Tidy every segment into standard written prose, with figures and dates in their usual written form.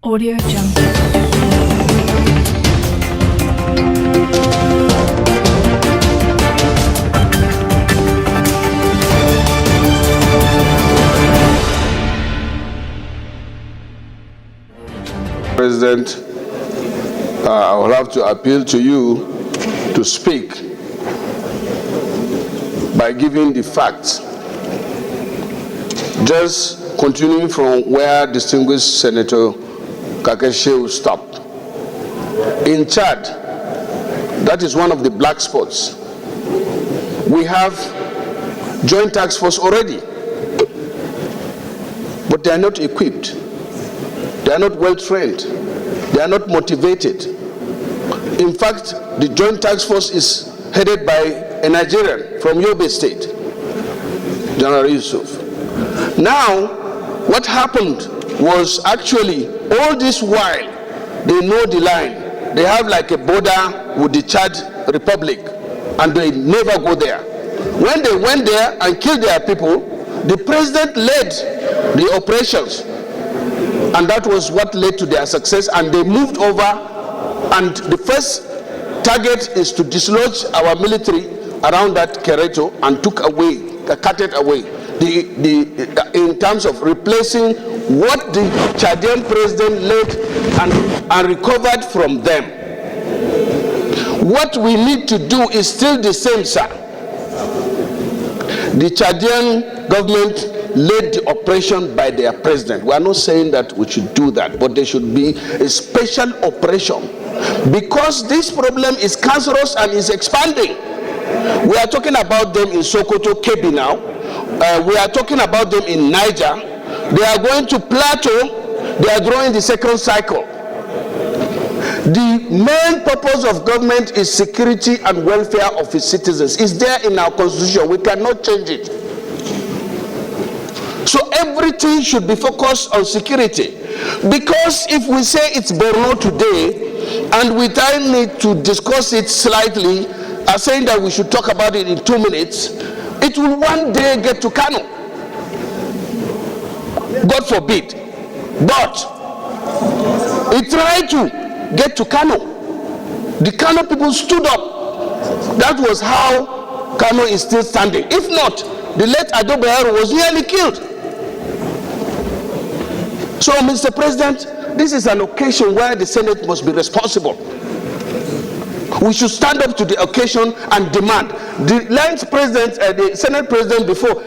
Audio Jungle. President, I will have to appeal to you to speak by giving the facts. Just continuing from where distinguished Senator Kakeshew stopped. In Chad, that is one of the black spots. We have joint task force already, but they are not equipped. They are not well trained. They are not motivated. In fact, the joint task force is headed by a Nigerian from Yobe State, General Yusuf. Now, what happened was actually all this while they know the line. They have like a border with the Chad Republic, and they never go there. When they went there and killed their people, the president led the operations. And that was what led to their success, and they moved over, and the first target is to dislodge our military around that Kereto and cut it away. In terms of replacing what the Chadian president led and recovered from them. What we need to do is still the same, sir. The Chadian government led the operation by their president. We are not saying that we should do that, but there should be a special operation because this problem is cancerous and is expanding. We are talking about them in Sokoto, Kebbi now. We are talking about them in Niger. They are going to Plateau. They are drawing the second cycle. The main purpose of government is security and welfare of its citizens. It's there in our constitution. We cannot change it. So everything should be focused on security. Because if we say it's Borno today, and we then need to discuss it slightly, saying that we should talk about it in 2 minutes, it will one day get to Kano. God forbid. But it tried to get to Kano. The Kano people stood up. That was how Kano is still standing. If not, the late Ado Bayero was nearly killed. So, Mr. President, this is an occasion where the Senate must be responsible. We should stand up to the occasion and demand. The last president, the Senate president before,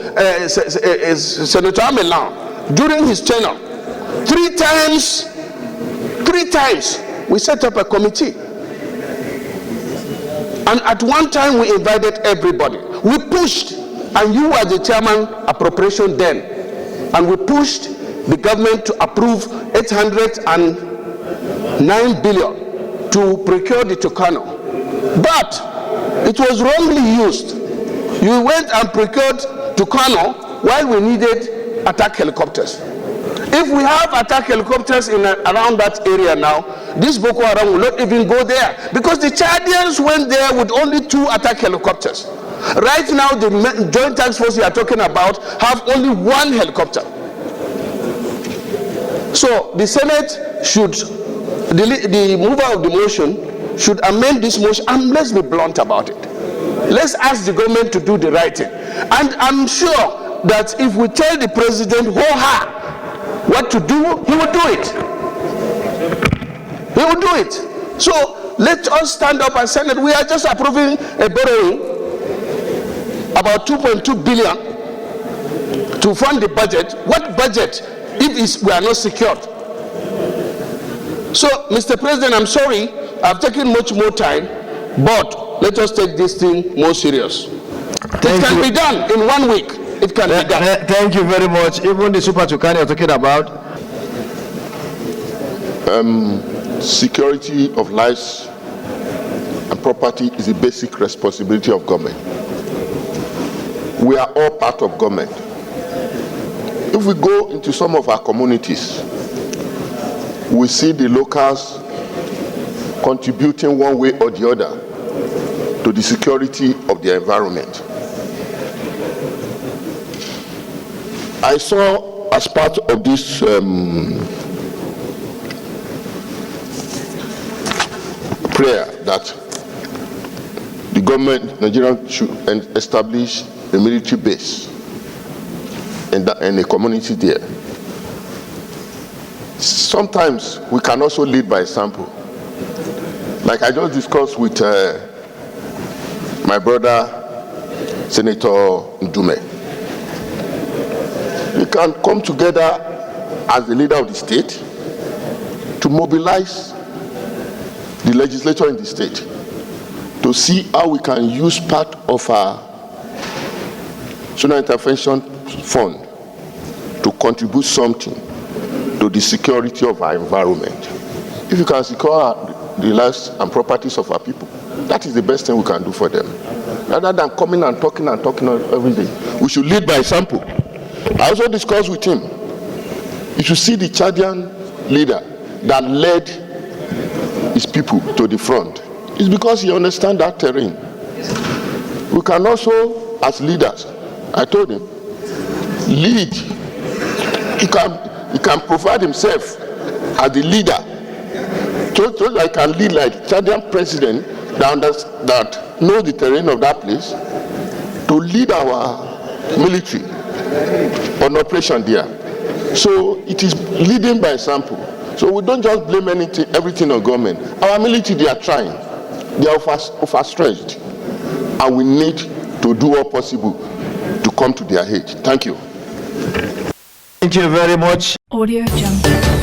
Senator Amelan, during his tenure, three times, we set up a committee. And at one time, we invited everybody. We pushed, and you were the chairman appropriation then, and we pushed the government to approve 809 billion to procure the Tucano. But it was wrongly used. You went and procured Tucano while we needed attack helicopters. If we have attack helicopters around that area now, this Boko Haram will not even go there because the Chadians went there with only 2 attack helicopters. Right now, the joint task force we are talking about have only 1 helicopter. So the Senate should, the mover of the motion should amend this motion, and let's be blunt about it. Let's ask the government to do the right thing. And I'm sure that if we tell the president what to do, he will do it. He will do it. So let us stand up and say that we are just approving a borrowing about 2.2 billion to fund the budget. What budget if we are not secured? So, Mr. President, I'm sorry, I've taken much more time, but let us take this thing more serious. It can be done in 1 week. It can be done. Thank you very much. Even the Super Tucano you're talking about. Security of lives and property is a basic responsibility of government. We are all part of government. If we go into some of our communities, we see the locals contributing one way or the other to the security of their environment. I saw as part of this prayer that the government, Nigeria, should establish a military base and a community there. Sometimes we can also lead by example. Like I just discussed with my brother, Senator Ndume. We can come together as the leader of the state to mobilize the legislature in the state to see how we can use part of our national intervention fund to contribute something to the security of our environment. If you can secure the lives and properties of our people, that is the best thing we can do for them. Rather than coming and talking every day, we should lead by example. I also discussed with him, you should see the Chadian leader that led his people to the front. It's because he understands that terrain. We can also, as leaders, I told him, lead. He can provide himself as the leader, so that he can lead like Chadian president that knows the terrain of that place, to lead our military on operation there. So it is leading by example. So we don't just blame everything on government. Our military, they are trying. They are overstretched. And we need to do all possible to come to their aid. Thank you. Thank you very much. Audio Jungle.